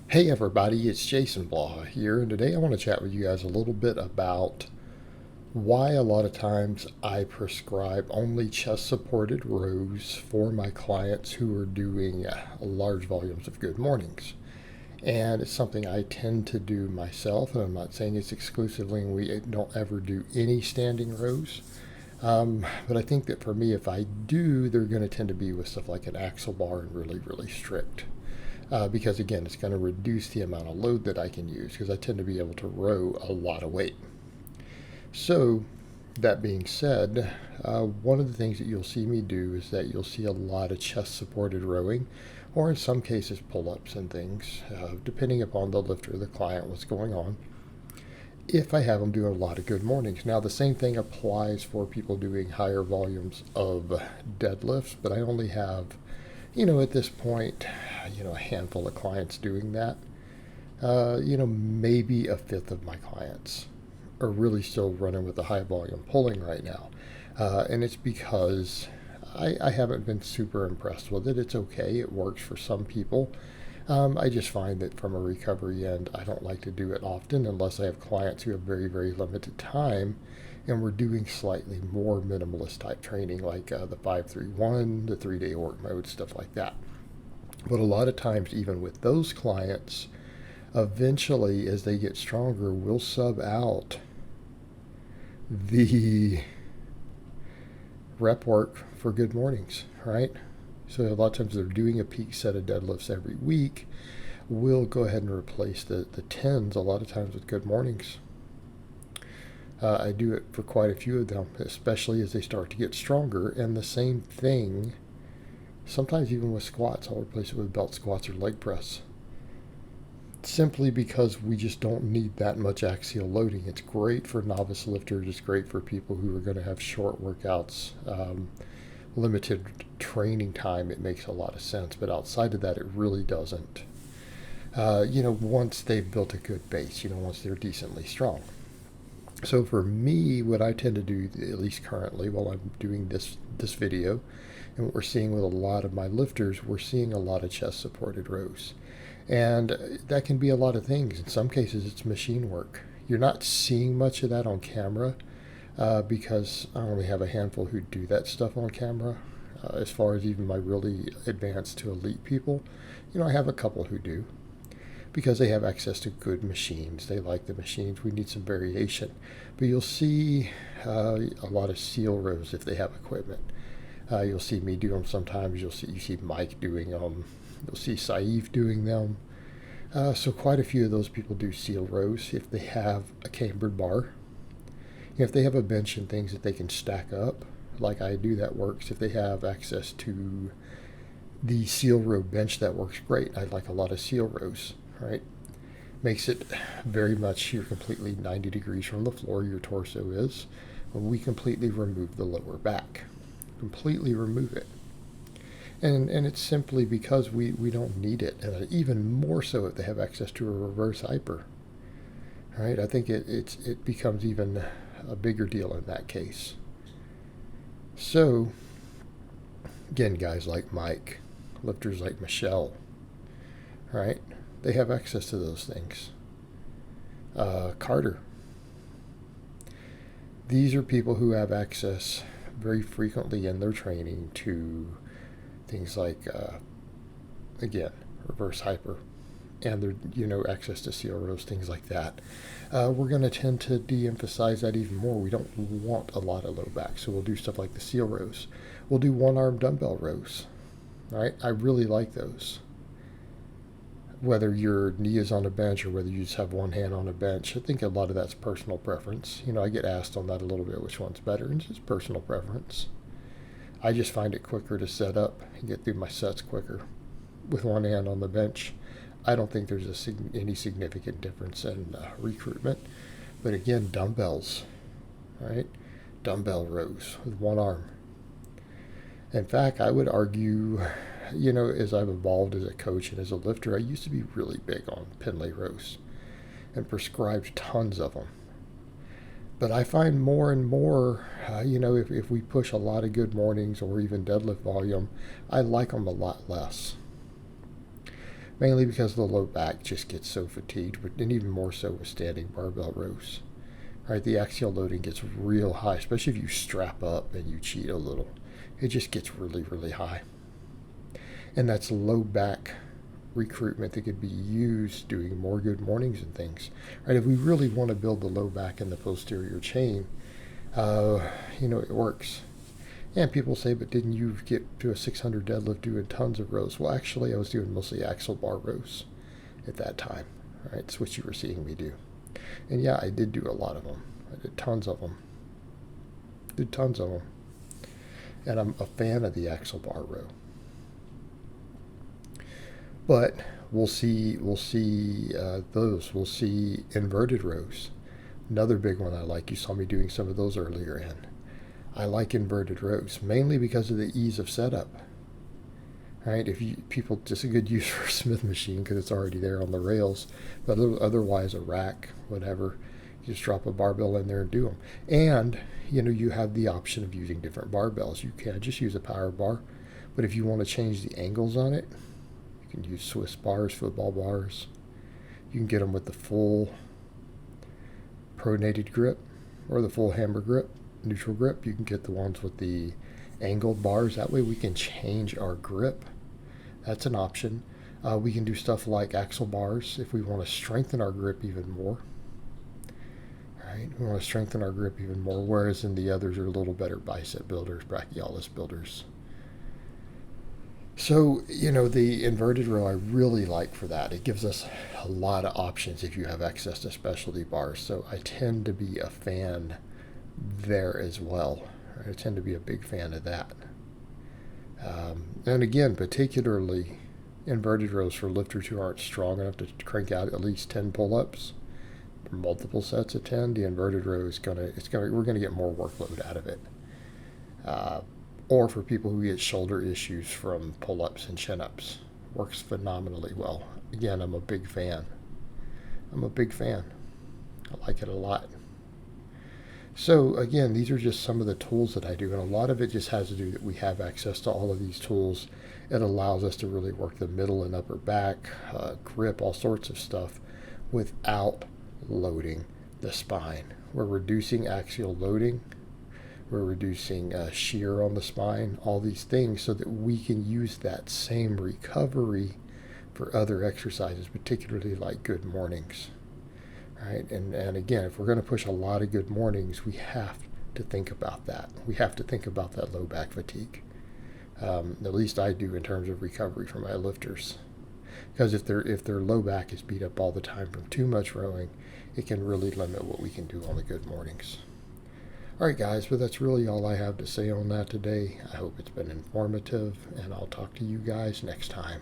Hey everybody, it's Jason Blaha here, and today I want to chat with you guys a little bit about why a lot of times I prescribe only chest supported rows for my clients who are doing large volumes of good mornings. And it's something I tend to do myself, and I'm not saying it's exclusively, and we don't ever do any standing rows. But I think that for me, if I do, they're going to tend to be with stuff like an axle bar and really, really strict. Because again, it's going to reduce the amount of load that I can use because I tend to be able to row a lot of weight. So, that being said, one of the things that you'll see me do is that you'll see a lot of chest supported rowing, or in some cases, pull ups and things, depending upon the lifter or the client, what's going on. If I have them doing a lot of good mornings. Now, the same thing applies for people doing higher volumes of deadlifts, but I only have at this point, a handful of clients doing that. Maybe a fifth of my clients are really still running with the high volume pulling right now. And it's because I haven't been super impressed with it. It's okay, it works for some people. I just find that from a recovery end, I don't like to do it often unless I have clients who have very, very limited time and we're doing slightly more minimalist type training like the 5-3-1, the 3-day work mode, stuff like that. But a lot of times, even with those clients, eventually as they get stronger, we'll sub out the rep work for good mornings, right? So a lot of times they're doing a peak set of deadlifts every week. We'll go ahead and replace the tens a lot of times with good mornings. I do it for quite a few of them, especially as they start to get stronger. And the same thing, sometimes even with squats, I'll replace it with belt squats or leg press. Simply because we just don't need that much axial loading. It's great for novice lifters. It's great for people who are going to have short workouts, limited training time. It makes a lot of sense. But outside of that, it really doesn't. Once they've built a good base, once they're decently strong. So for me, what I tend to do, at least currently, while I'm doing this video, and what we're seeing with a lot of my lifters, we're seeing a lot of chest supported rows. And that can be a lot of things. In some cases, it's machine work. You're not seeing much of that on camera because I only have a handful who do that stuff on camera. As far as even my really advanced to elite people, I have a couple who do because they have access to good machines. They like the machines. We need some variation. But you'll see a lot of seal rows if they have equipment. You'll see me do them sometimes. You see Mike doing them. You'll see Saif doing them. So quite a few of those people do seal rows if they have a cambered bar. If they have a bench and things that they can stack up, like I do, that works. If they have access to the seal row bench, that works great. I like a lot of seal rows, right? Makes it very much, you're completely 90 degrees from the floor, your torso is. When we completely remove the lower back. Completely remove it. And it's simply because we don't need it. And even more so if they have access to a reverse hyper. Right? I think it becomes even a bigger deal in that case. So, again, guys like Mike, lifters like Michelle, right? They have access to those things. Carter. These are people who have access very frequently in their training to things like, again, reverse hyper, and their, access to seal rows, things like that. We're going to tend to de-emphasize that even more. We don't want a lot of low back, so we'll do stuff like the seal rows. We'll do one-arm dumbbell rows, right? I really like those. Whether your knee is on a bench or whether you just have one hand on a bench, I think a lot of that's personal preference. I get asked on that a little bit, which one's better, and it's just personal preference. I just find it quicker to set up and get through my sets quicker with one hand on the bench. I don't think there's any significant difference in recruitment. But again, dumbbells, right? Dumbbell rows with one arm. In fact, I would argue, as I've evolved as a coach and as a lifter, I used to be really big on Pendlay rows and prescribed tons of them. But I find more and more, if we push a lot of good mornings or even deadlift volume, I like them a lot less. mainly because the low back just gets so fatigued, and even more so with standing barbell rows. Right, the axial loading gets real high, especially if you strap up and you cheat a little. It just gets really, really high. And that's low back recruitment that could be used doing more good mornings and things. Right, if we really want to build the low back and the posterior chain, it works. And people say, but didn't you get to a 600 deadlift doing tons of rows? Well, actually, I was doing mostly axle bar rows at that time. Right, it's what you were seeing me do. And yeah, I did do a lot of them. I did tons of them. And I'm a fan of the axle bar row. But we'll see those. We'll see inverted rows. Another big one I like. You saw me doing some of those earlier in. I like inverted rows, mainly because of the ease of setup. Right? Just a good use for a Smith machine because it's already there on the rails. But otherwise, a rack, whatever, you just drop a barbell in there and do them. And you have the option of using different barbells. You can just use a power bar, but if you want to change the angles on it, you can use Swiss bars, football bars. You can get them with the full pronated grip or the full hammer grip, neutral grip. You can get the ones with the angled bars. That way we can change our grip. That's an option. We can do stuff like axle bars if we want to strengthen our grip even more. Right? We want to strengthen our grip even more, whereas in the others are a little better bicep builders, brachialis builders. So, the inverted row I really like for that. It gives us a lot of options if you have access to specialty bars. So I tend to be a fan there as well. Right? I tend to be a big fan of that. And again, particularly inverted rows for lifters who aren't strong enough to crank out at least 10 pull-ups, multiple sets of 10. The inverted row we're gonna get more workload out of it. Or for people who get shoulder issues from pull-ups and chin-ups, works phenomenally well. Again, I'm a big fan. I like it a lot. So again, these are just some of the tools that I do, and a lot of it just has to do that we have access to all of these tools. It allows us to really work the middle and upper back, grip, all sorts of stuff without loading the spine. We're reducing axial loading. We're reducing shear on the spine, all these things so that we can use that same recovery for other exercises, particularly like good mornings. Right? And again, if we're going to push a lot of good mornings, we have to think about that. We have to think about that low back fatigue. At least I do in terms of recovery for my lifters. Because if their low back is beat up all the time from too much rowing, it can really limit what we can do on the good mornings. All right, guys, but that's really all I have to say on that today. I hope it's been informative, and I'll talk to you guys next time.